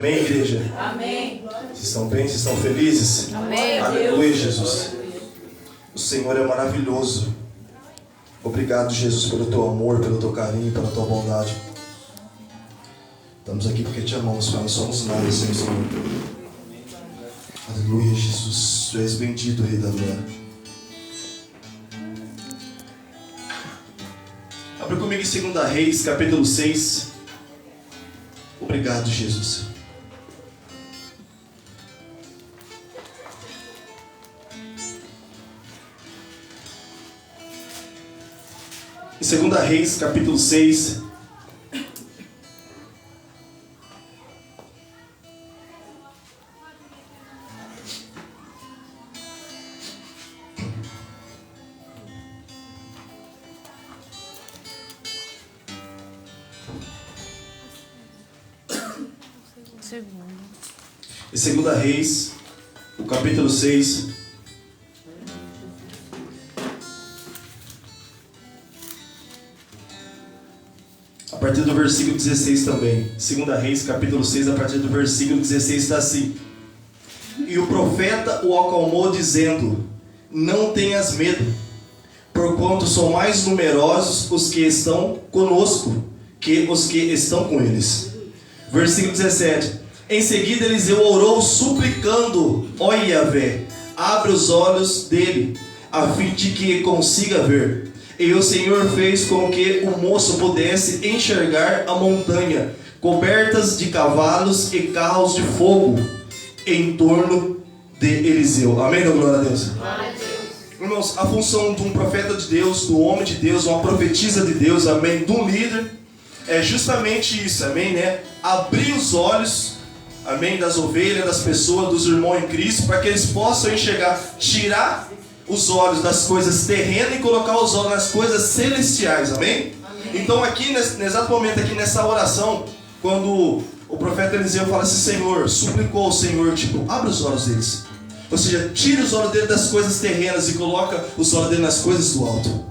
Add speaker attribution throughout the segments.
Speaker 1: Amém, igreja?
Speaker 2: Amém.
Speaker 1: Vocês estão bem? Vocês estão felizes?
Speaker 2: Amém.
Speaker 1: Aleluia, Jesus. O Senhor é maravilhoso. Obrigado, Jesus, pelo teu amor, pelo teu carinho, pela tua bondade. Estamos aqui porque te amamos, Pai. Não somos nada sem o Senhor. Aleluia, Jesus. Tu és bendito, Rei da Glória. Abre comigo em 2 Reis, capítulo 6. Obrigado, Jesus. Em 2 Reis, capítulo 6. Em 2 Reis, o capítulo 6. A partir do versículo 16 também. 2 Reis, capítulo 6, a partir do versículo 16 está assim: E o profeta o acalmou, dizendo: Não tenhas medo, porquanto são mais numerosos os que estão conosco que os que estão com eles. Versículo 17. Em seguida Eliseu orou, suplicando: Ó Yahvé, abre os olhos dele, a fim de que consiga ver. E o Senhor fez com que o moço pudesse enxergar a montanha, cobertas de cavalos e carros de fogo, em torno de Eliseu. Amém, glória a Deus.
Speaker 2: Glória a Deus.
Speaker 1: Irmãos, a função de um profeta de Deus, do homem de Deus, uma profetisa de Deus, amém, de um líder, é justamente isso, amém, né? Abrir os olhos, amém, das ovelhas, das pessoas, dos irmãos em Cristo, para que eles possam enxergar, tirar os olhos das coisas terrenas e colocar os olhos nas coisas celestiais, amém? Amém. Então aqui, nesse exato momento, aqui nessa oração, quando o profeta Eliseu fala assim: Senhor, suplicou ao Senhor, tipo, abre os olhos deles. Ou seja, tira os olhos dele das coisas terrenas e coloca os olhos dele nas coisas do alto.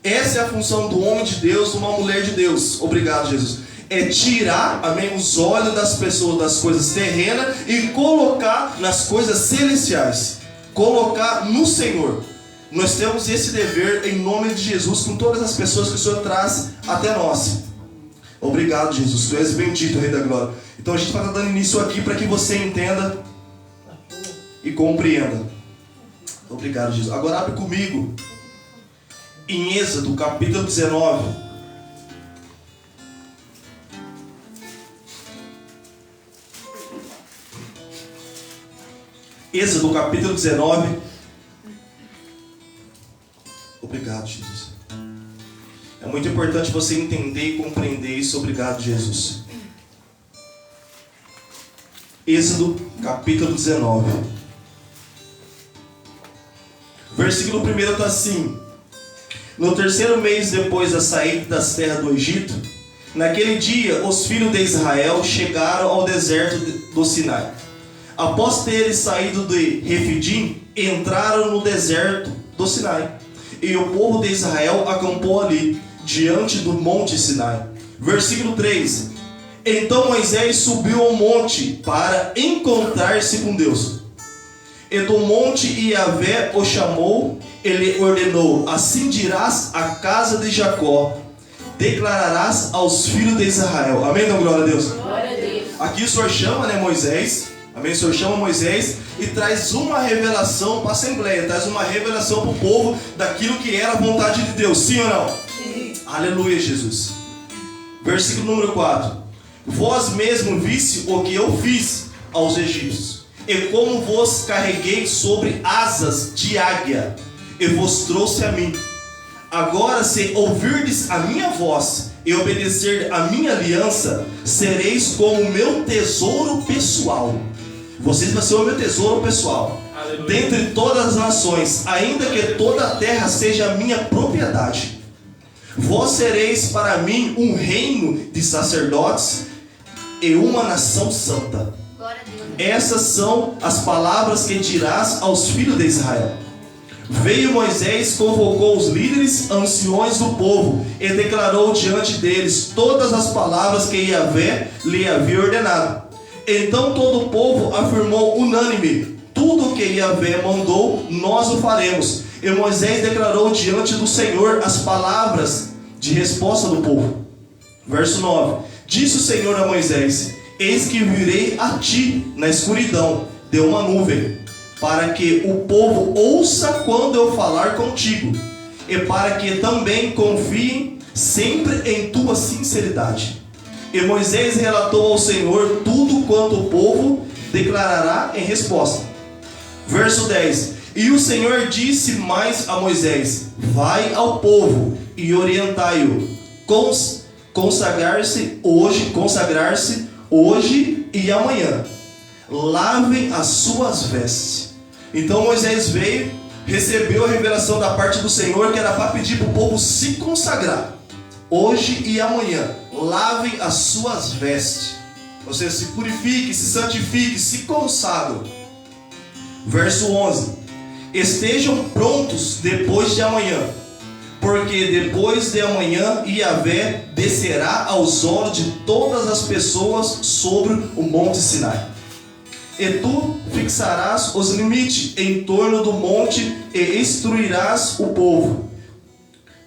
Speaker 1: Essa é a função do homem de Deus, de uma mulher de Deus. Obrigado, Jesus. É tirar, amém, os olhos das pessoas das coisas terrenas e colocar nas coisas celestiais. Colocar no Senhor. Nós temos esse dever em nome de Jesus com todas as pessoas que o Senhor traz até nós. Obrigado, Jesus. Tu és bendito, Rei da Glória. Então a gente vai estar dando início aqui para que você entenda e compreenda. Obrigado, Jesus. Agora abre comigo em Êxodo, capítulo 19. Êxodo, capítulo 19. Obrigado, Jesus. É muito importante você entender e compreender isso. Obrigado, Jesus. Êxodo, capítulo 19. Versículo 1 está assim: No terceiro mês depois da saída das terras do Egito, naquele dia os filhos de Israel chegaram ao deserto do Sinai. Após terem saído de Refidim, entraram no deserto do Sinai. E o povo de Israel acampou ali, diante do monte Sinai. Versículo 3. Então Moisés subiu ao monte para encontrar-se com Deus. E do monte Yahvé o chamou, ele ordenou: Assim dirás à casa de Jacó, declararás aos filhos de Israel. Amém, então, glória a Deus.
Speaker 2: Glória a Deus.
Speaker 1: Aqui o Senhor chama, né, Moisés. Amém? O Senhor chama Moisés e traz uma revelação para a Assembleia, traz uma revelação para o povo daquilo que era a vontade de Deus. Sim ou não?
Speaker 2: Sim.
Speaker 1: Aleluia, Jesus. Versículo número 4. Vós mesmo viste o que eu fiz aos egípcios, e como vos carreguei sobre asas de águia, e vos trouxe a mim. Agora, se ouvirdes a minha voz e obedecer a minha aliança, sereis como o meu tesouro pessoal. Vocês vão ser o meu tesouro pessoal. Aleluia. Dentre todas as nações, ainda que toda a terra seja a minha propriedade. Vós sereis para mim um reino de sacerdotes e uma nação santa.
Speaker 2: Glória a Deus.
Speaker 1: Essas são as palavras que dirás aos filhos de Israel. Veio Moisés, convocou os líderes, anciões do povo, e declarou diante deles todas as palavras que Yahvé lhe havia ordenado. Então todo o povo afirmou unânime: tudo o que Yahvé mandou, nós o faremos. E Moisés declarou diante do Senhor as palavras de resposta do povo. Verso 9: Disse o Senhor a Moisés: eis que virei a ti na escuridão de uma nuvem, para que o povo ouça quando eu falar contigo, e para que também confiem sempre em tua sinceridade. E Moisés relatou ao Senhor tudo quanto o povo declarará em resposta. Verso 10: E o Senhor disse mais a Moisés: vai ao povo e orientai-o, consagrar-se hoje e amanhã. Lavem as suas vestes. Então Moisés veio, recebeu a revelação da parte do Senhor, que era para pedir para o povo se consagrar hoje e amanhã. Lavem as suas vestes, ou seja, se purifique, se santifique, se consagrem. Verso 11: estejam prontos depois de amanhã, porque depois de amanhã Yahvé descerá aos olhos de todas as pessoas sobre o monte Sinai. E tu fixarás os limites em torno do monte e instruirás o povo.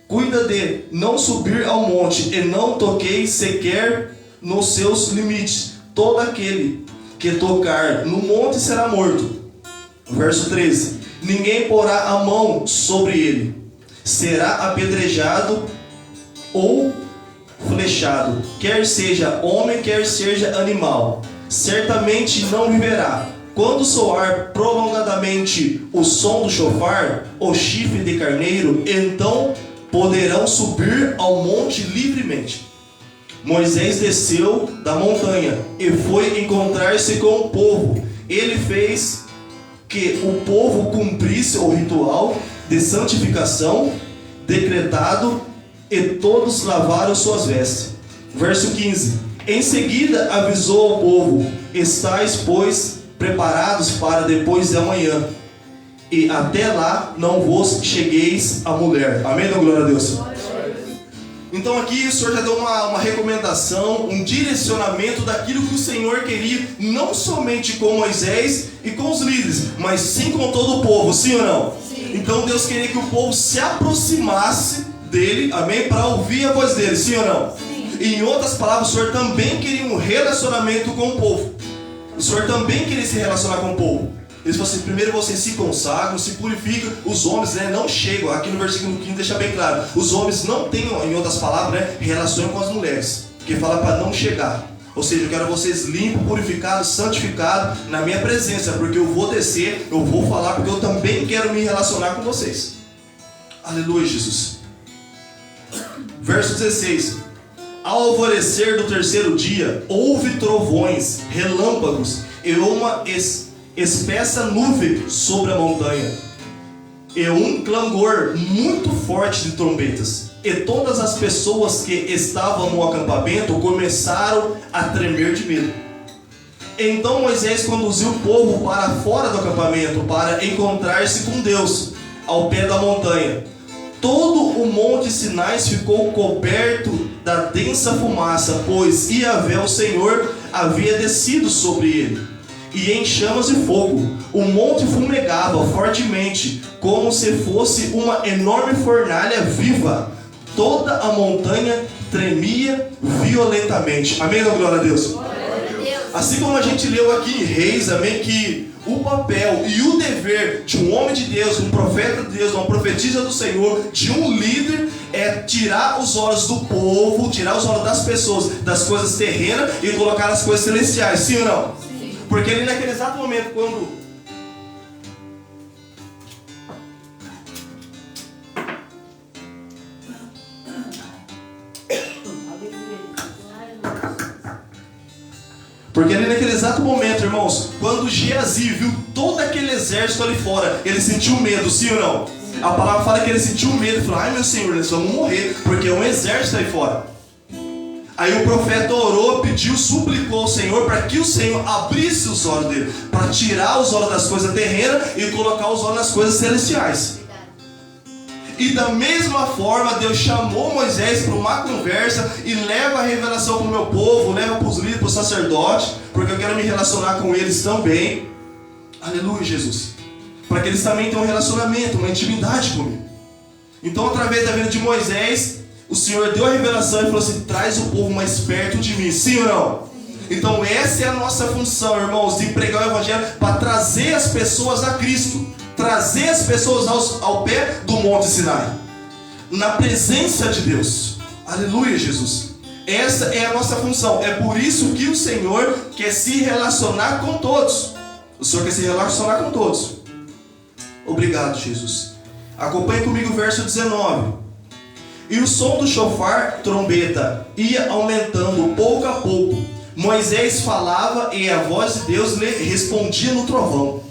Speaker 1: Cuida de não subir ao monte e não toqueis sequer nos seus limites. Todo aquele que tocar no monte será morto. Verso 13: ninguém porá a mão sobre ele, será apedrejado ou flechado, quer seja homem, quer seja animal, certamente não viverá. Quando soar prolongadamente o som do chofar, o chifre de carneiro, então poderão subir ao monte livremente. Moisés desceu da montanha e foi encontrar-se com o povo. Ele fez que o povo cumprisse o ritual de santificação decretado, e todos lavaram suas vestes. Verso 15: em seguida avisou ao povo: estais, pois, preparados para depois de amanhã, e até lá não vos chegueis a mulher. Amém? Então, glória a Deus. Então aqui o Senhor já deu uma recomendação, um direcionamento daquilo que o Senhor queria, não somente com Moisés e com os líderes, mas sim com todo o povo, sim ou não? Sim. Então Deus queria que o povo se aproximasse dele, amém? Para ouvir a voz dele, sim ou não? Sim. E em outras palavras, o Senhor também queria um relacionamento com o povo. O Senhor também queria se relacionar com o povo. Ele falou assim: primeiro vocês se consagram, se purificam. Os homens, não chegam, aqui no versículo 15 deixa bem claro, os homens não têm, em outras palavras, relações com as mulheres, que fala para não chegar. Ou seja, eu quero vocês limpos, purificados, santificados na minha presença, porque eu vou descer, eu vou falar, porque eu também quero me relacionar com vocês. Aleluia, Jesus. Verso 16: ao alvorecer do terceiro dia, houve trovões, relâmpagos e uma espessa nuvem sobre a montanha, e um clangor muito forte de trombetas. E todas as pessoas que estavam no acampamento começaram a tremer de medo. Então Moisés conduziu o povo para fora do acampamento para encontrar-se com Deus ao pé da montanha. Todo o monte Sinai ficou coberto da densa fumaça, pois Yahvé, o Senhor, havia descido sobre ele, e em chamas de fogo. O monte fumegava fortemente, como se fosse uma enorme fornalha viva. Toda a montanha tremia violentamente. Amém, glória a Deus. Assim como a gente leu aqui em Reis, amém, que o papel e o dever de um homem de Deus, um profeta de Deus, uma profetisa do Senhor, de um líder, é tirar os olhos do povo, tirar os olhos das pessoas das coisas terrenas e colocar nas coisas celestiais, sim ou não? Sim. Porque ali naquele exato momento, quando irmãos, quando Geazi viu todo aquele exército ali fora, ele sentiu medo, sim ou não? Sim. A palavra fala que ele sentiu medo e falou: ai meu Senhor, eles vão morrer, porque é um exército aí fora. Aí o profeta orou, pediu, suplicou ao Senhor para que o Senhor abrisse os olhos dele, para tirar os olhos das coisas terrenas e colocar os olhos nas coisas celestiais. E da mesma forma, Deus chamou Moisés para uma conversa e leva a revelação para o meu povo, leva para os líderes, para os sacerdotes, porque eu quero me relacionar com eles também. Aleluia, Jesus. Para que eles também tenham um relacionamento, uma intimidade comigo. Então, através da vida de Moisés, o Senhor deu a revelação e falou assim: traz o povo mais perto de mim. Sim ou não? Então essa é a nossa função, irmãos, de pregar o Evangelho para trazer as pessoas a Cristo. Trazer as pessoas ao pé do Monte Sinai. Na presença de Deus. Aleluia, Jesus. Essa é a nossa função. É por isso que o Senhor quer se relacionar com todos. O Senhor quer se relacionar com todos. Obrigado, Jesus. Acompanhe comigo o verso 19. E o som do chofar, trombeta, ia aumentando pouco a pouco. Moisés falava e a voz de Deus lhe respondia no trovão.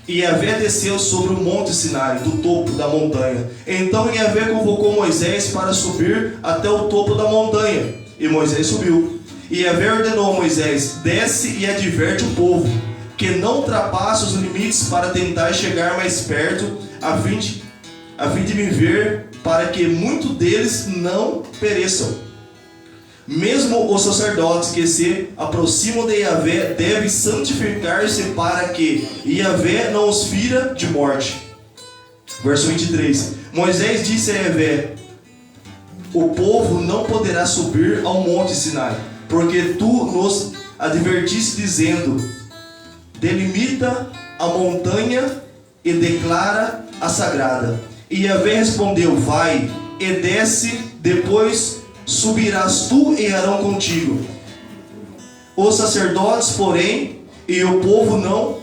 Speaker 1: E Yahvé desceu sobre o monte Sinai, do topo da montanha. Então Yahvé convocou Moisés para subir até o topo da montanha. E Moisés subiu. E Yahvé ordenou a Moisés: desce e adverte o povo, que não ultrapasse os limites para tentar chegar mais perto, a fim de me ver, para que muitos deles não pereçam. Mesmo os sacerdotes que se aproximam de Yahvé devem santificar-se, para que Yahvé não os fira de morte. Verso 23. Moisés disse a Yahvé: o povo não poderá subir ao monte Sinai, porque tu nos advertiste dizendo: delimita a montanha e declara a sagrada. E Yahvé respondeu: vai e desce, depois subirás tu e Arão contigo. Os sacerdotes, porém, e o povo não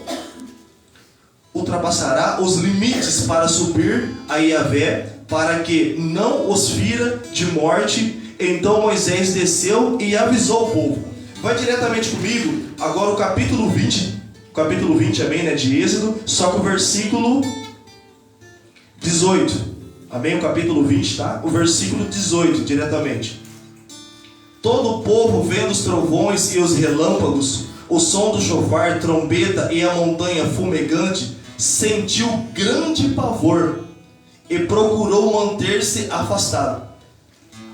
Speaker 1: ultrapassará os limites para subir a Yahvé, para que não os fira de morte. Então Moisés desceu e avisou o povo. Vai diretamente comigo agora o capítulo 20. Capítulo 20, amém, né, de Êxodo, só que o versículo 18. Amém? O capítulo 20, tá? O versículo 18, diretamente. Todo o povo, vendo os trovões e os relâmpagos, o som do chofar, trombeta e a montanha fumegante, sentiu grande pavor e procurou manter-se afastado.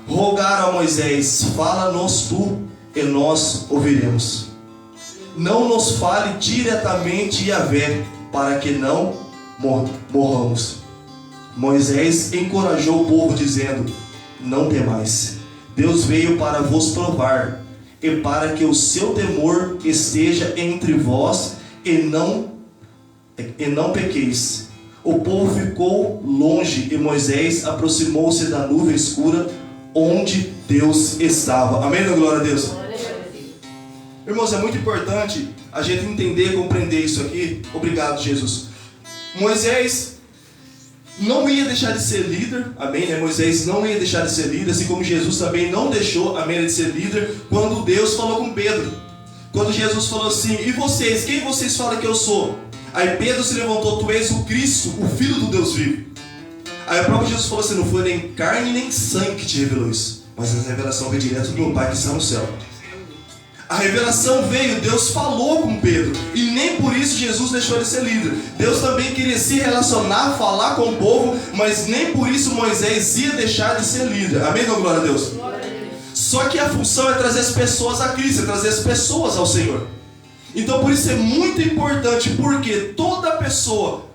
Speaker 1: Rogaram a Moisés: fala-nos tu e nós ouviremos. Não nos fale diretamente Yahvé, para que não morramos. Moisés encorajou o povo, dizendo: não temais, Deus veio para vos provar, e para que o seu temor esteja entre vós, e não pequeis. O povo ficou longe, e Moisés aproximou-se da nuvem escura, onde Deus estava. Amém, glória a Deus. Irmãos, é muito importante a gente entender e compreender isso aqui. Obrigado, Jesus. Moisés não ia deixar de ser líder, amém, né? Moisés não ia deixar de ser líder, assim como Jesus também não deixou, amém, de ser líder, quando Deus falou com Pedro. Quando Jesus falou assim: e vocês, quem vocês falam que eu sou? Aí Pedro se levantou: tu és o Cristo, o Filho do Deus vivo. Aí o próprio Jesus falou assim: não foi nem carne nem sangue que te revelou isso, mas a revelação veio direto do meu Pai que está no céu. A revelação veio, Deus falou com Pedro, e nem por isso Jesus deixou ele ser líder. Deus também queria se relacionar, falar com o povo, mas nem por isso Moisés ia deixar de ser líder. Amém, glória a Deus? Só que a função é trazer as pessoas a Cristo, é trazer as pessoas ao Senhor. Então por isso é muito importante, porque toda pessoa,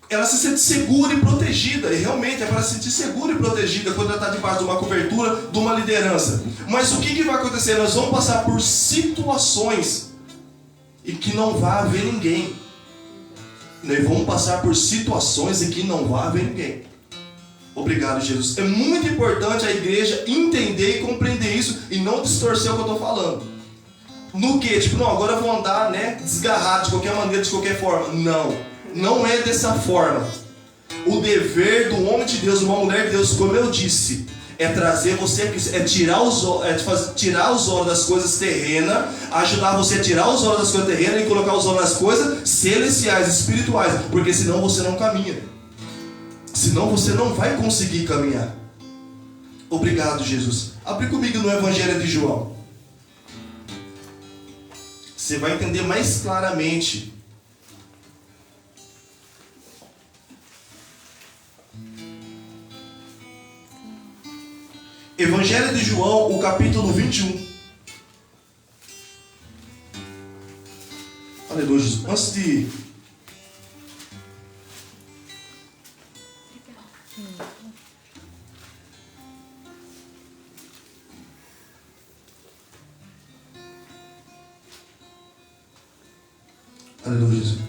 Speaker 1: ela se sente segura e protegida, e realmente é para se sentir segura e protegida quando ela está debaixo de uma cobertura, de uma liderança. Mas o que vai acontecer? Nós vamos passar por situações em que não vai haver ninguém. Nós vamos passar por situações em que não vai haver ninguém. Obrigado, Jesus. É muito importante a igreja entender e compreender isso e não distorcer o que eu estou falando. No que? Tipo, não, agora eu vou andar, né, desgarrado de qualquer maneira, de qualquer forma. Não é dessa forma. O dever do homem de Deus, de uma mulher de Deus, como eu disse, é trazer você a Cristo, é tirar os olhos das coisas terrenas, ajudar você a tirar os olhos das coisas terrenas e colocar os olhos nas coisas celestiais, espirituais, porque senão você não caminha. Senão você não vai conseguir caminhar. Obrigado, Jesus. Abre comigo no Evangelho de João. Você vai entender mais claramente. Evangelho de João, o capítulo 21. Aleluia, Jesus. Antes de... Aleluia, Jesus.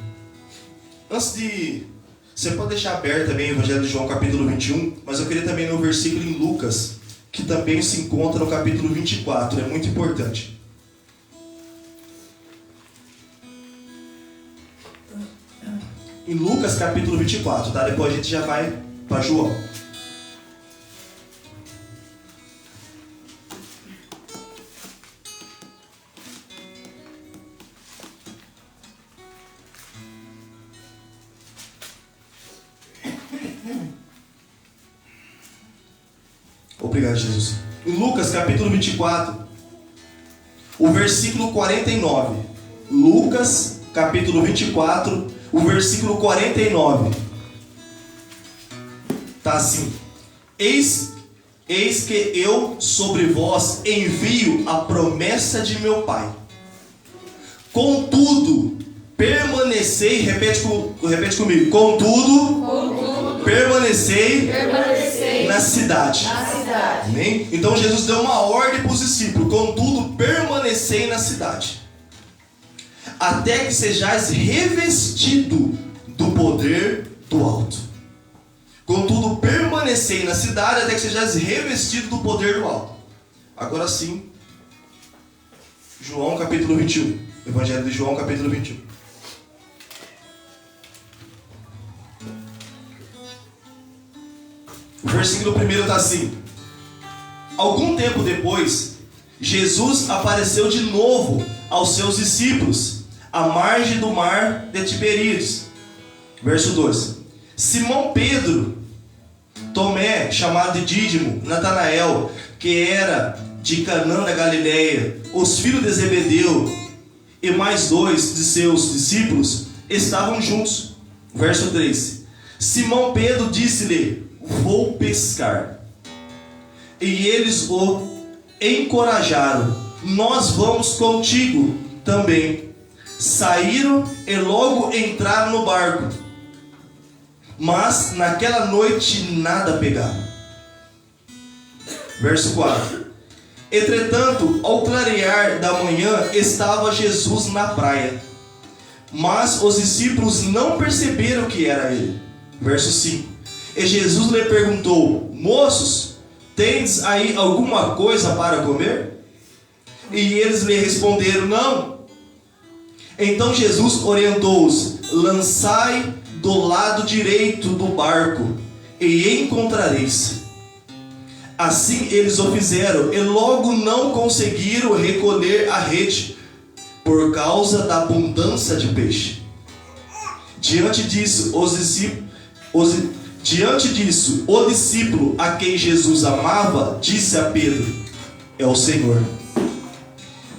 Speaker 1: Antes de... Você pode deixar aberto também o Evangelho de João, capítulo 21, mas eu queria também no versículo em Lucas, que também se encontra no capítulo 24, é muito importante. Em Lucas, capítulo 24, tá? Depois a gente já vai para João. Obrigado, Jesus. Em Lucas, capítulo 24, o versículo 49. Lucas, capítulo 24, o versículo 49. Tá assim: Eis que eu sobre vós envio a promessa de meu Pai. Contudo, permanecei, repete comigo. Contudo, permanecei na cidade. Amém? Então Jesus deu uma ordem para os discípulos: contudo, permanecei na cidade, até que sejais revestido do poder do alto. Contudo, permanecei na cidade, até que sejais revestido do poder do alto. Agora sim, João capítulo 21. Evangelho de João capítulo 21. O versículo 1 está assim: Algum tempo depois, Jesus apareceu de novo aos seus discípulos, à margem do mar de Tiberíades. Verso 2: Simão Pedro, Tomé, chamado de Dídimo, Natanael, que era de Canaã da Galileia, os filhos de Zebedeu e mais dois de seus discípulos estavam juntos. Verso 3: Simão Pedro disse-lhe: Vou pescar. E eles o encorajaram: Nós vamos contigo também. Saíram e logo entraram no barco, mas naquela noite nada pegaram. Verso 4: Entretanto, ao clarear da manhã, estava Jesus na praia, mas os discípulos não perceberam que era ele. Verso 5: E Jesus lhe perguntou: Moços, tendes aí alguma coisa para comer? E eles lhe responderam: Não. Então Jesus orientou-os: Lançai do lado direito do barco, e encontrareis. Assim eles o fizeram, e logo não conseguiram recolher a rede, por causa da abundância de peixe. Diante disso, o discípulo a quem Jesus amava disse a Pedro: É o Senhor.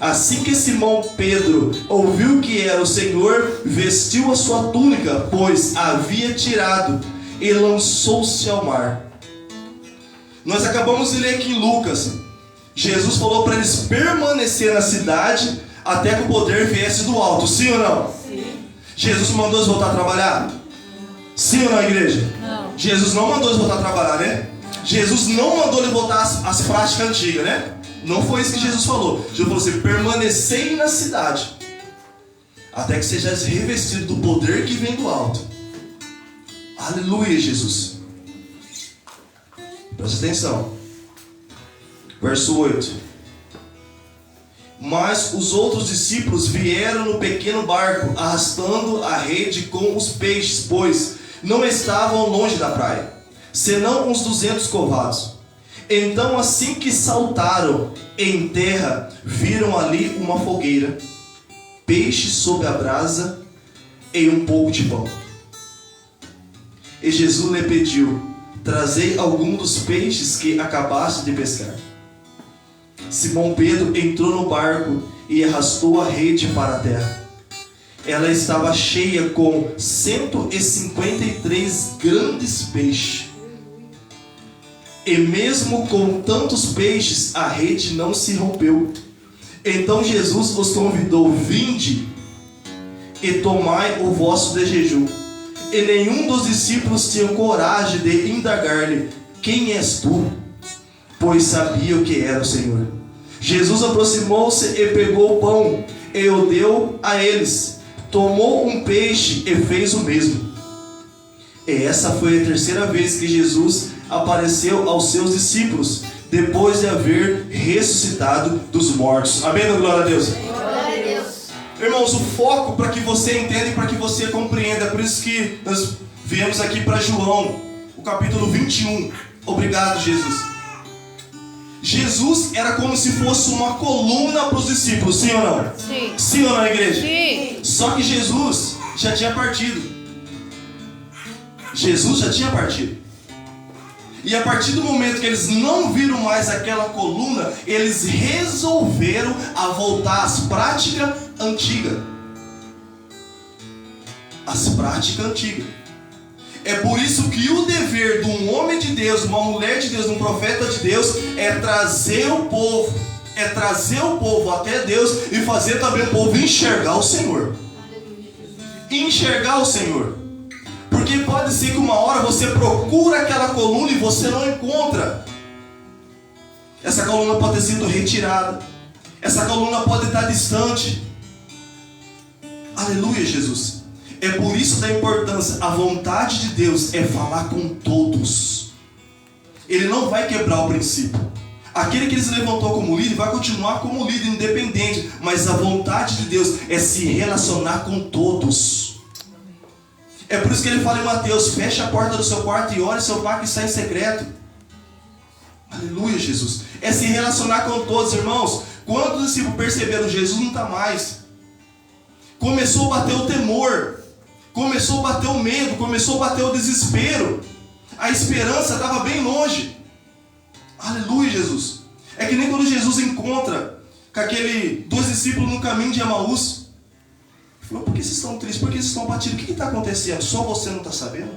Speaker 1: Assim que Simão Pedro ouviu que era o Senhor, vestiu a sua túnica, pois a havia tirado, e lançou-se ao mar. Nós acabamos de ler aqui em Lucas. Jesus falou para eles permanecer na cidade até que o poder viesse do alto. Sim ou não?
Speaker 2: Sim.
Speaker 1: Jesus mandou eles voltar a trabalhar? Sim ou não, igreja?
Speaker 2: Não.
Speaker 1: Jesus não mandou eles voltar a trabalhar, né? Jesus não mandou eles voltar às práticas antigas, né? Não foi isso que Jesus falou. Jesus falou assim: permanecei na cidade até que sejais revestido do poder que vem do alto. Aleluia, Jesus. Presta atenção. Verso 8: Mas os outros discípulos vieram no pequeno barco, arrastando a rede com os peixes, pois não estavam longe da praia, senão uns 200 covados. Então, assim que saltaram em terra, viram ali uma fogueira, peixe sobre a brasa e um pouco de pão. E Jesus lhe pediu: Trazei algum dos peixes que acabaste de pescar. Simão Pedro entrou no barco e arrastou a rede para a terra. Ela estava cheia com 153 grandes peixes. E mesmo com tantos peixes, a rede não se rompeu. Então Jesus os convidou: Vinde e tomai o vosso de jejum. E nenhum dos discípulos tinha coragem de indagar-lhe: quem és tu? Pois sabia o que era o Senhor. Jesus aproximou-se e pegou o pão e o deu a eles. Tomou um peixe e fez o mesmo. E essa foi a terceira vez que Jesus apareceu aos seus discípulos, depois de haver ressuscitado dos mortos. Amém? Glória a Deus.
Speaker 2: Glória a Deus.
Speaker 1: Irmãos, o foco para que você entenda e para que você compreenda, é por isso que nós viemos aqui para João, o capítulo 21. Obrigado, Jesus. Jesus era como se fosse uma coluna para os discípulos, sim ou não?
Speaker 2: Sim.
Speaker 1: Sim ou não, igreja?
Speaker 2: Sim.
Speaker 1: Só que Jesus já tinha partido. Jesus já tinha partido. E a partir do momento que eles não viram mais aquela coluna, eles resolveram a voltar às práticas antigas. As práticas antigas. É por isso que o dever de um homem de Deus, uma mulher de Deus, de um profeta de Deus, é trazer o povo. É trazer o povo até Deus e fazer também o povo enxergar o Senhor. Enxergar o Senhor. Porque pode ser que uma hora você procura aquela coluna e você não encontra. Essa coluna pode ter sido retirada. Essa coluna pode estar distante. Aleluia, Jesus. É por isso da importância. A vontade de Deus é falar com todos. Ele não vai quebrar o princípio. Aquele que ele se levantou como líder vai continuar como líder independente. Mas a vontade de Deus é se relacionar com todos. É por isso que ele fala em Mateus: feche a porta do seu quarto e ore seu pai que está em secreto. Aleluia, Jesus. É se relacionar com todos, irmãos. Quando os discípulos perceberam Jesus não está mais, começou a bater o temor, começou a bater o medo, começou a bater o desespero. A esperança estava bem longe. Aleluia, Jesus. É que nem quando Jesus encontra com aqueles dois discípulos no caminho de Emaús. Falou: por que vocês estão tristes? Por que vocês estão abatidos? O que está acontecendo? Só você não está sabendo?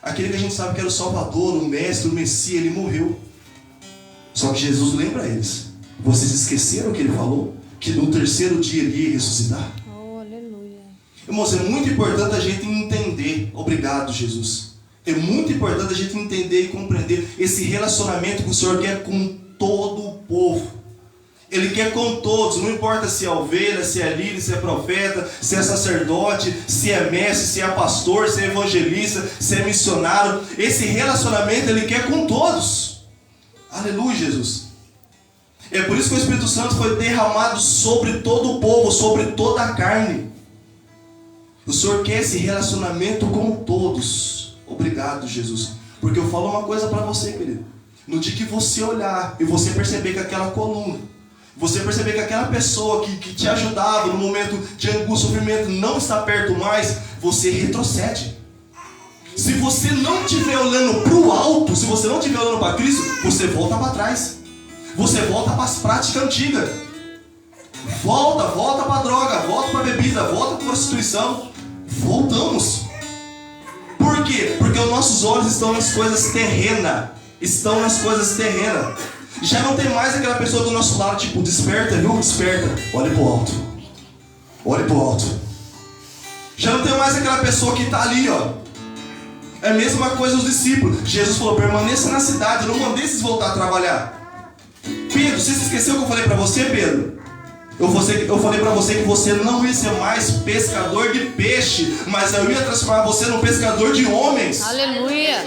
Speaker 1: Aquele que a gente sabe que era o Salvador, o Mestre, o Messias, ele morreu. Só que Jesus lembra eles: vocês esqueceram o que ele falou? Que no terceiro dia ele ia ressuscitar.
Speaker 2: Oh, aleluia.
Speaker 1: Irmãos, é muito importante a gente entender. Obrigado, Jesus. É muito importante a gente entender e compreender esse relacionamento que o Senhor quer com todo o povo. Ele quer com todos, não importa se é ovelha, se é líder, se é profeta, se é sacerdote, se é mestre, se é pastor, se é evangelista, se é missionário. Esse relacionamento ele quer com todos. Aleluia, Jesus. É por isso que o Espírito Santo foi derramado sobre todo o povo, sobre toda a carne. O Senhor quer esse relacionamento com todos. Obrigado, Jesus. Porque eu falo uma coisa para você, querido. No dia que você olhar e você perceber que aquela coluna, você perceber que aquela pessoa que te ajudava no momento de angústia, sofrimento, não está perto mais, você retrocede. Se você não estiver olhando para o alto, se você não estiver olhando para Cristo, você volta para trás. Você volta para as práticas antigas. Volta para a droga, volta para a bebida, volta para a prostituição. Voltamos. Por quê? Porque os nossos olhos estão nas coisas terrenas. Estão nas coisas terrenas. Já não tem mais aquela pessoa do nosso lado, tipo, desperta, viu? Desperta. Olha pro alto. Olha pro alto. Já não tem mais aquela pessoa que está ali, ó. É a mesma coisa os discípulos. Jesus falou: permaneça na cidade. Eu não mandei vocês voltar a trabalhar. Pedro, você se esqueceu que eu falei para você, Pedro? Eu falei para você que você não ia ser mais pescador de peixe, mas eu ia transformar você num pescador de homens.
Speaker 2: Aleluia.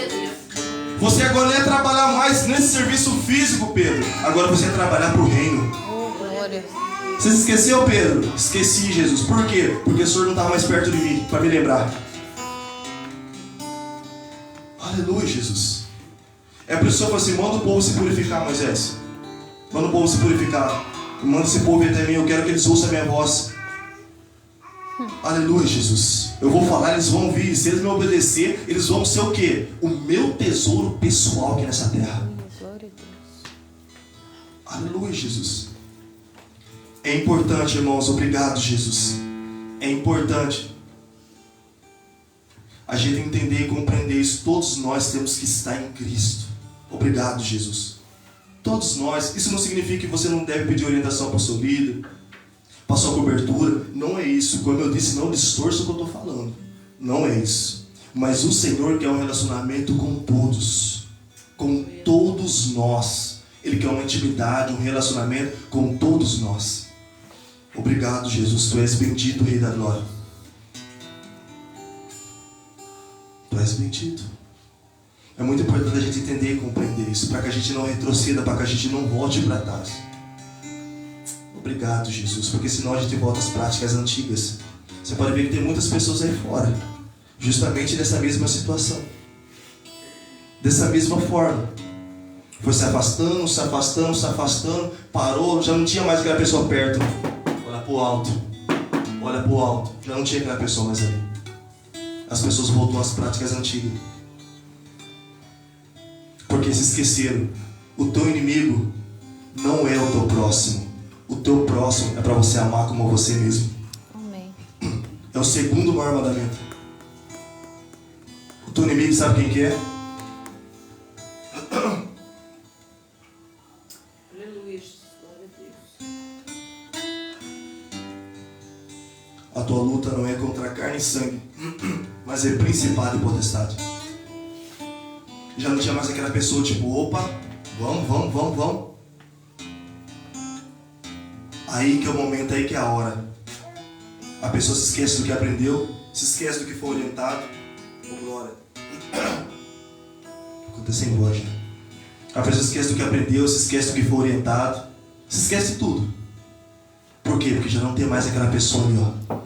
Speaker 1: Você agora não ia trabalhar mais nesse serviço físico, Pedro. Agora você ia trabalhar para o reino.
Speaker 2: Oh, glória.
Speaker 1: Você se esqueceu, Pedro? Esqueci, Jesus. Por quê? Porque o Senhor não estava mais perto de mim, para me lembrar. Aleluia, Jesus. É por isso que o Senhor falou assim: manda o povo se purificar, Moisés. Manda o povo se purificar. Manda esse povo vir até mim. Eu quero que eles ouçam a minha voz. Aleluia, Jesus. Eu vou falar, eles vão vir. Se eles me obedecer, eles vão ser o quê? O meu tesouro pessoal aqui nessa terra.
Speaker 2: Glória a Deus.
Speaker 1: Aleluia, Jesus. É importante, irmãos. Obrigado, Jesus. É importante a gente entender e compreender isso. Todos nós temos que estar em Cristo. Obrigado, Jesus. Todos nós. Isso não significa que você não deve pedir orientação para o seu líder, passou a cobertura. Não é isso. Como eu disse, não distorça o que eu estou falando. Não é isso. Mas o Senhor quer um relacionamento com todos. Com todos nós. Ele quer uma intimidade, um relacionamento com todos nós. Obrigado, Jesus. Tu és bendito, Rei da Glória. Tu és bendito. É muito importante a gente entender e compreender isso, para que a gente não retroceda, para que a gente não volte para trás. Obrigado, Jesus, porque senão a gente volta às práticas antigas. Você pode ver que tem muitas pessoas aí fora, justamente dessa mesma situação, dessa mesma forma. Foi se afastando, se afastando, se afastando, parou, já não tinha mais aquela pessoa perto. Olha para o alto, olha para o alto, já não tinha aquela pessoa mais ali. As pessoas voltam às práticas antigas. Porque se esqueceram, o teu inimigo não é o teu próximo. O teu próximo é para você amar como você mesmo.
Speaker 2: Amém.
Speaker 1: É o segundo maior mandamento. O teu inimigo sabe quem que é?
Speaker 3: Aleluia, glória a Deus.
Speaker 1: A tua luta não é contra carne e sangue, mas é principado e potestade. Já não tinha mais aquela pessoa tipo, opa, vamos. Aí que é o momento, aí que é a hora. A pessoa se esquece do que aprendeu, se esquece do que foi orientado. Oh, glória. Acontecendo voz. A pessoa se esquece do que aprendeu, se esquece do que foi orientado, se esquece de tudo. Por quê? Porque já não tem mais aquela pessoa ali, ó.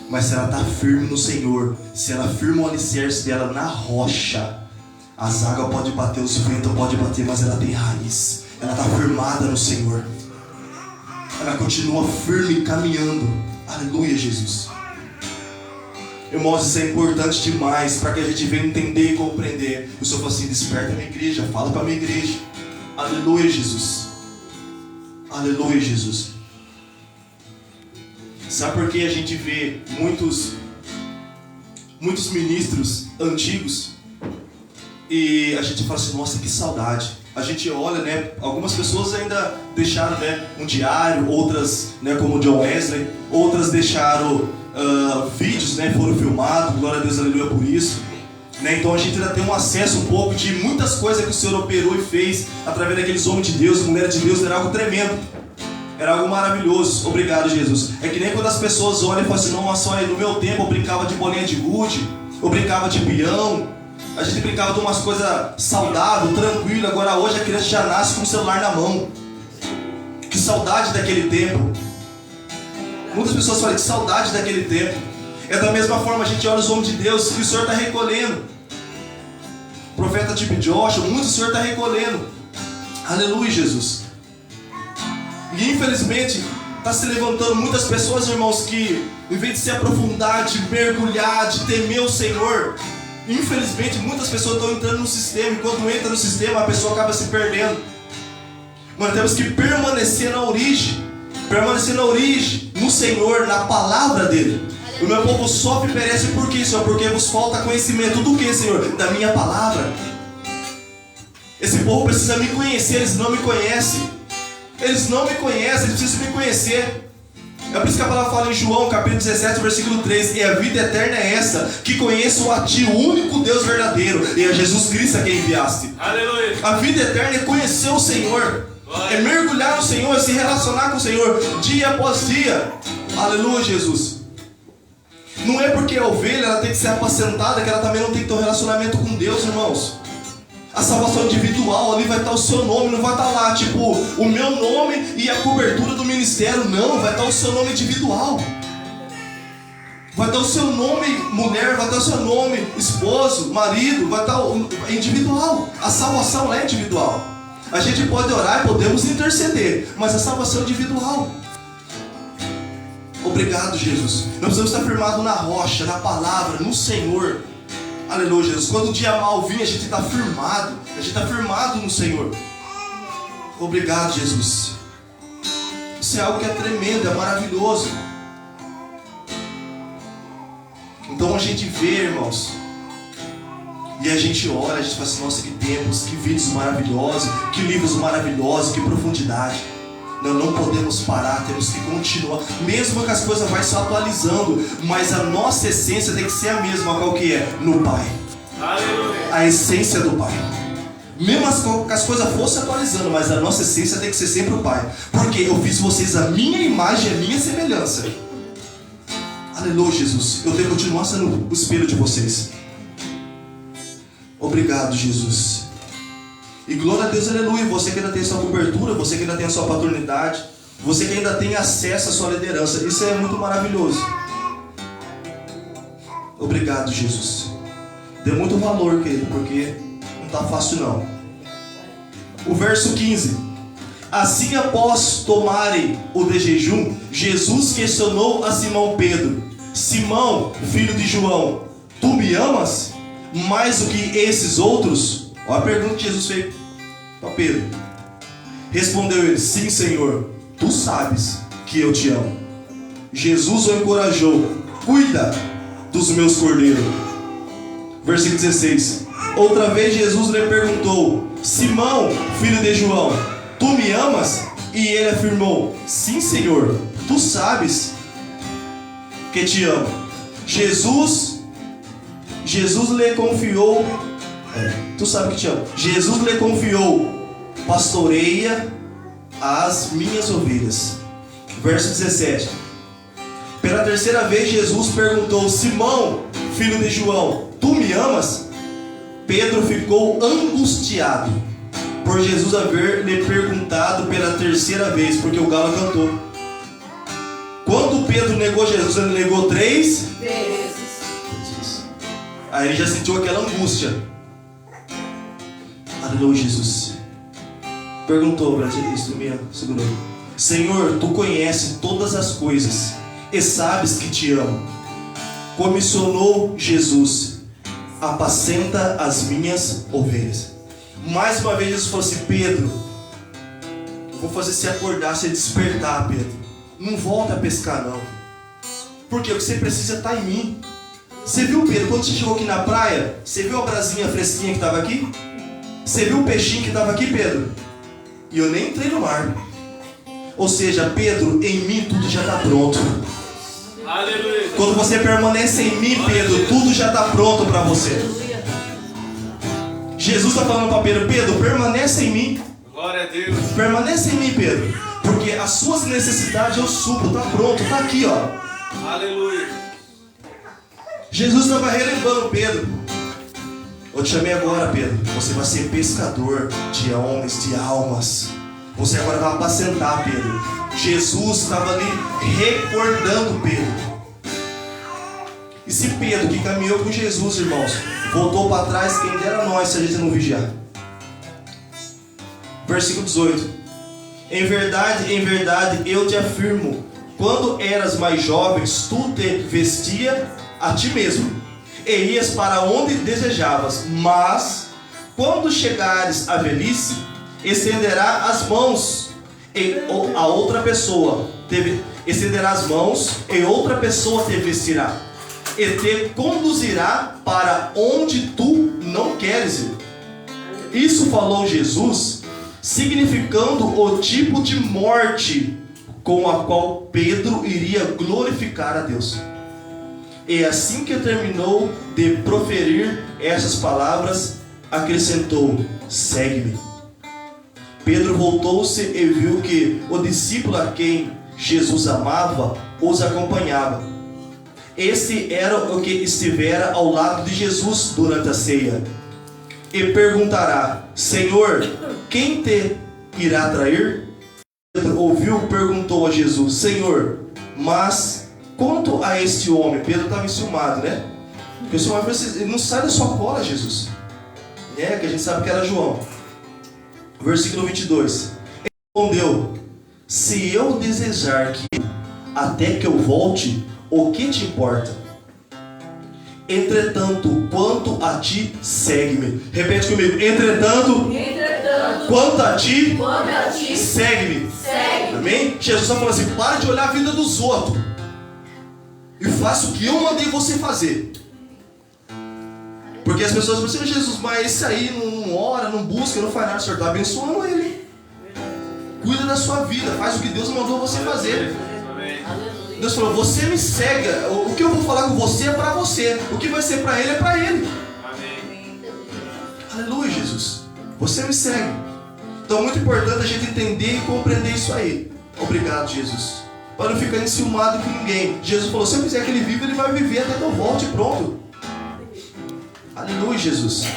Speaker 1: Mas se ela está firme no Senhor, se ela firma o alicerce dela na rocha, as águas podem bater, os ventos podem bater, mas ela tem raiz. Ela está firmada no Senhor. Ela continua firme caminhando. Aleluia, Jesus. Irmãos, isso é importante demais para que a gente venha entender e compreender. O Senhor fala assim, desperta a minha igreja, fala para a minha igreja. Aleluia, Jesus. Aleluia, Jesus. Sabe por que a gente vê muitos ministros antigos e a gente fala assim, nossa, que saudade. A gente olha, né, algumas pessoas ainda deixaram, né, um diário, outras, né, como o John Wesley, outras deixaram vídeos, né, foram filmados, glória a Deus, aleluia por isso. Né, então a gente ainda tem um acesso um pouco de muitas coisas que o Senhor operou e fez através daqueles homens de Deus, mulheres de Deus, era algo tremendo. Era algo maravilhoso. Obrigado, Jesus. É que nem quando as pessoas olham e falam assim, nossa, olha, no meu tempo eu brincava de bolinha de gude, eu brincava de peão, a gente brincava de umas coisas saudáveis, tranquilo. Agora hoje a criança já nasce com o celular na mão. Que saudade daquele tempo. Muitas pessoas falam que saudade daquele tempo. É da mesma forma, a gente olha os homens de Deus que o Senhor está recolhendo. O profeta tipo Joshua, muito o Senhor está recolhendo. Aleluia, Jesus. E infelizmente está se levantando muitas pessoas, irmãos, que em vez de se aprofundar, de mergulhar, de temer o Senhor, infelizmente muitas pessoas estão entrando no sistema, e quando entra no sistema a pessoa acaba se perdendo. Nós temos que permanecer na origem, no Senhor, na palavra dele. O meu povo sofre e perece por quê, Senhor? Porque vos falta conhecimento do que, Senhor? Da minha palavra. Esse povo precisa me conhecer, eles não me conhecem. Eles não me conhecem, eles precisam me conhecer. É por isso que a palavra fala em João, capítulo 17, versículo 3. E a vida eterna é essa, que conheçam a ti, o único Deus verdadeiro, e a Jesus Cristo a quem enviaste.
Speaker 3: Aleluia.
Speaker 1: A vida eterna é conhecer o Senhor. É mergulhar no Senhor, é se relacionar com o Senhor, dia após dia. Aleluia, Jesus. Não é porque a ovelha ela tem que ser apacentada que ela também não tem que ter um relacionamento com Deus, irmãos. A salvação individual, ali vai estar o seu nome, não vai estar lá, tipo, o meu nome e a cobertura do ministério, não, vai estar o seu nome individual. Vai estar o seu nome mulher, vai estar o seu nome esposo, marido, vai estar individual. A salvação é individual. A gente pode orar e podemos interceder, mas a salvação é individual. Obrigado, Jesus. Nós precisamos estar firmados na rocha, na palavra, no Senhor. Aleluia, Jesus. Quando o dia mal vir, a gente está firmado. A gente está firmado no Senhor. Obrigado, Jesus. Isso é algo que é tremendo, é maravilhoso. Então a gente vê, irmãos, e a gente olha, a gente fala assim, nossa, que tempos, que vídeos maravilhosos, que livros maravilhosos, que profundidade. Nós não podemos parar, temos que continuar. Mesmo que as coisas vão se atualizando, mas a nossa essência tem que ser a mesma. Qual que é? No Pai.
Speaker 4: Aleluia.
Speaker 1: A essência do Pai. Mesmo que as coisas fossem atualizando, mas a nossa essência tem que ser sempre o Pai. Porque eu fiz vocês a minha imagem e a minha semelhança. Aleluia, Jesus. Eu tenho que continuar sendo o espelho de vocês. Obrigado, Jesus. E glória a Deus, aleluia. Você que ainda tem sua cobertura, você que ainda tem a sua paternidade, você que ainda tem acesso à sua liderança. Isso é muito maravilhoso. Obrigado, Jesus. Dê muito valor, querido, porque não está fácil não. O verso 15. Assim, após tomarem o de jejum, Jesus questionou a Simão Pedro: Simão, filho de João, tu me amas mais do que esses outros? Olha a pergunta que Jesus fez para Pedro. Respondeu ele: sim, Senhor, tu sabes que eu te amo. Jesus o encorajou: cuida dos meus cordeiros. Versículo 16. Outra vez Jesus lhe perguntou: Simão, filho de João, tu me amas? E ele afirmou: sim, Senhor, tu sabes que te amo. Jesus lhe confiou, tu sabes que te amo. Jesus lhe confiou: pastoreia as minhas ovelhas. Verso 17. Pela terceira vez Jesus perguntou: Simão, filho de João, tu me amas? Pedro ficou angustiado por Jesus haver lhe perguntado pela terceira vez, porque o galo cantou. Quando Pedro negou Jesus, ele negou 3 vezes. Aí ele já sentiu aquela angústia. Aleluia, Jesus. Perguntou para isso, me segurou: Senhor, tu conheces todas as coisas e sabes que te amo. Comissionou Jesus: apacenta as minhas ovelhas. Mais uma vez Jesus falou assim: Pedro, eu vou fazer você acordar, você despertar, Pedro. Não volta a pescar não. Porque o que você precisa está em mim. Você viu, Pedro, quando você chegou aqui na praia, você viu a brasinha fresquinha que estava aqui? Você viu o peixinho que estava aqui, Pedro? E eu nem entrei no mar. Ou seja, Pedro, em mim tudo já está pronto.
Speaker 4: Aleluia.
Speaker 1: Quando você permanece em mim, Pedro, tudo já está pronto para você. Jesus está falando para Pedro: Pedro, permanece em mim.
Speaker 4: Glória a Deus.
Speaker 1: Permanece em mim, Pedro, porque as suas necessidades eu supro. Está pronto, está aqui, ó.
Speaker 4: Aleluia.
Speaker 1: Jesus estava relembrando Pedro: eu te chamei agora, Pedro. Você vai ser pescador de homens, de almas. Você agora vai apacentar, Pedro. Jesus estava ali recordando Pedro. E se Pedro, que caminhou com Jesus, irmãos, voltou para trás, quem dera nós se a gente não vigiar. Versículo 18. Em verdade, eu te afirmo, quando eras mais jovens, tu te vestia a ti mesmo e ias para onde desejavas. Mas, quando chegares à velhice, estenderá as mãos e a outra pessoa estenderá as mãos e outra pessoa te vestirá e te conduzirá para onde tu não queres ir. Isso falou Jesus, significando o tipo de morte com a qual Pedro iria glorificar a Deus. E assim que terminou de proferir essas palavras, acrescentou: segue-me. Pedro voltou-se e viu que o discípulo a quem Jesus amava os acompanhava. Esse era o que estivera ao lado de Jesus durante a ceia. E perguntará: Senhor, quem te irá trair? Pedro ouviu, perguntou a Jesus: Senhor, mas quanto a este homem? Pedro estava enciumado, né? Porque o Senhor ele não sai da sua cola, Jesus. Que a gente sabe que era João. Versículo 22. Ele respondeu: se eu desejar que até que eu volte, o que te importa? Entretanto, quanto a ti, segue-me. Repete comigo: entretanto, quanto a ti, segue-me. Amém? Jesus está falando assim: para de olhar a vida dos outros e faça o que eu mandei você fazer. Porque as pessoas falam assim: Jesus, mas esse aí não ora, não busca, não faz nada. O Senhor está abençoando ele. Cuida da sua vida, faz o que Deus mandou você fazer.
Speaker 4: Amém.
Speaker 3: Aleluia.
Speaker 1: Deus falou, você me segue, o que eu vou falar com você é para você, o que vai ser para ele é para ele.
Speaker 4: Amém.
Speaker 1: Aleluia, Jesus. Você me segue. Então é muito importante a gente entender e compreender isso aí. Obrigado, Jesus. Para não ficar enciumado com ninguém. Jesus falou, se eu quiser que ele viva, ele vai viver até que eu volte, pronto. Aleluia, Jesus.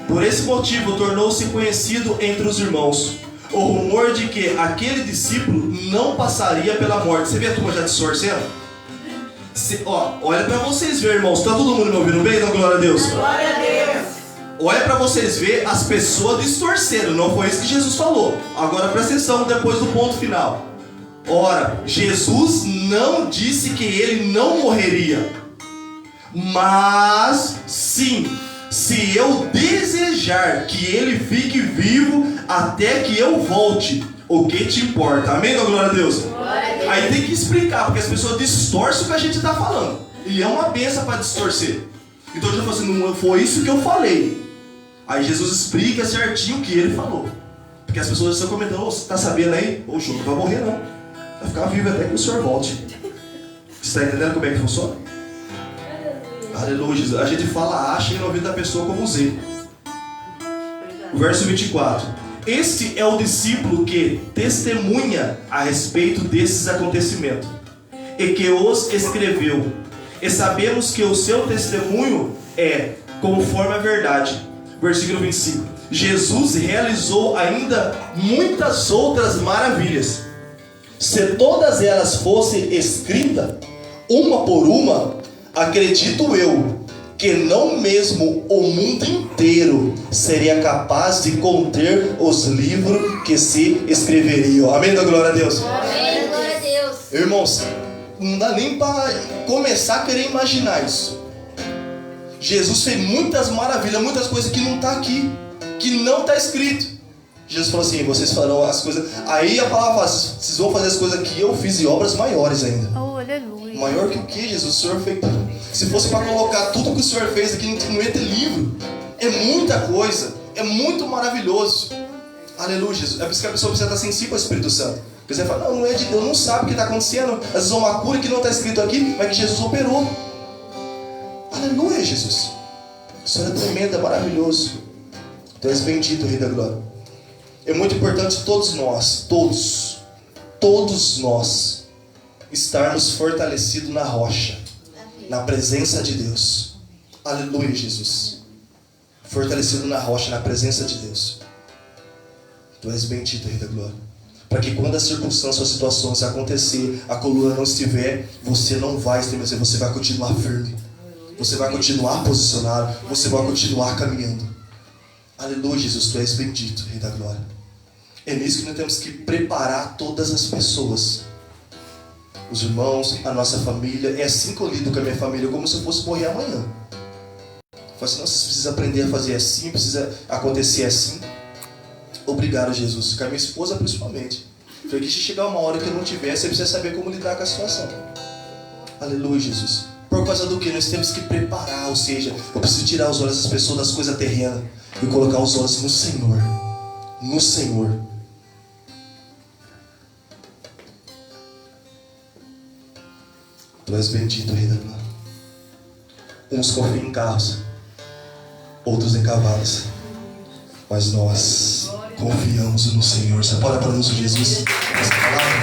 Speaker 1: Por esse motivo tornou-se conhecido entre os irmãos o rumor de que aquele discípulo não passaria pela morte. Você vê a turma já distorcendo? Olha para vocês ver, irmãos. Está todo mundo me ouvindo bem? Dá glória a Deus.
Speaker 3: Glória a Deus.
Speaker 1: Olha para vocês ver as pessoas distorcendo. Não foi isso que Jesus falou. Agora presta atenção depois do ponto final. Ora, Jesus não disse que ele não morreria, mas sim, se eu desejar que ele fique vivo até que eu volte, o que te importa? Amém, glória a Deus?
Speaker 3: Glória a Deus.
Speaker 1: Aí tem que explicar, porque as pessoas distorcem o que a gente está falando. E é uma benção para distorcer. Então Jesus falou assim, não foi isso que eu falei. Aí Jesus explica certinho o que ele falou. Porque as pessoas estão comentando, você está sabendo aí? O João não vai morrer não. Vai ficar vivo até que o Senhor volte. Você está entendendo como é que funciona? Aleluia, Jesus. A gente fala A, chega no ouvido da pessoa como Z. O verso 24. Este é o discípulo que testemunha a respeito desses acontecimentos e que os escreveu. E sabemos que o seu testemunho é conforme a verdade. Versículo 25. Jesus realizou ainda muitas outras maravilhas. Se todas elas fossem escritas, uma por uma, acredito eu, que não mesmo o mundo inteiro seria capaz de conter os livros que se escreveriam. Amém, da glória a Deus?
Speaker 5: Amém, glória a Deus.
Speaker 1: Irmãos, não dá nem para começar a querer imaginar isso. Jesus fez muitas maravilhas, muitas coisas que não está aqui, que não está escrito. Jesus falou assim, vocês farão as coisas. Aí a palavra fala, vocês vão fazer as coisas que eu fiz e obras maiores ainda.
Speaker 2: Oh, aleluia.
Speaker 1: Maior que o que, Jesus? O Senhor fez. Se fosse para colocar tudo que o Senhor fez aqui, não ia ter livro. É muita coisa, é muito maravilhoso. Aleluia, Jesus. É por isso que a pessoa precisa estar sensível ao Espírito Santo. Porque você fala, não é de Deus, não sabe o que está acontecendo. Às vezes é uma cura que não está escrito aqui, mas que Jesus operou. Aleluia, Jesus. O Senhor é tremendo, é maravilhoso. Tu és bendito, Rei da Glória. É muito importante todos nós, todos nós, estarmos fortalecidos na rocha, na presença de Deus. Aleluia, Jesus. Fortalecido na rocha, na presença de Deus. Tu és bendito, Rei da Glória. Para que quando as circunstâncias ou situações acontecer, a coluna não estiver, você não vai estremecer, você vai continuar firme. Você vai continuar posicionado, você vai continuar caminhando. Aleluia, Jesus, tu és bendito, Rei da Glória. É nisso que nós temos que preparar todas as pessoas. Os irmãos, a nossa família. É assim que eu lido com a minha família, como se eu fosse morrer amanhã. Eu falo assim, não, vocês precisam aprender a fazer assim, precisa acontecer assim. Obrigado, Jesus. Com a minha esposa principalmente. Falei que se chegar uma hora que eu não tiver, você precisa saber como lidar com a situação. Aleluia, Jesus. Por causa do que? Nós temos que preparar, ou seja, eu preciso tirar os olhos das pessoas das coisas terrenas e colocar os olhos no Senhor. No Senhor. Tu és bendito, Rei da Glória. Uns confiam em carros, outros em cavalos, mas nós confiamos no Senhor. Você pode aplaudir Jesus? Essa palavra.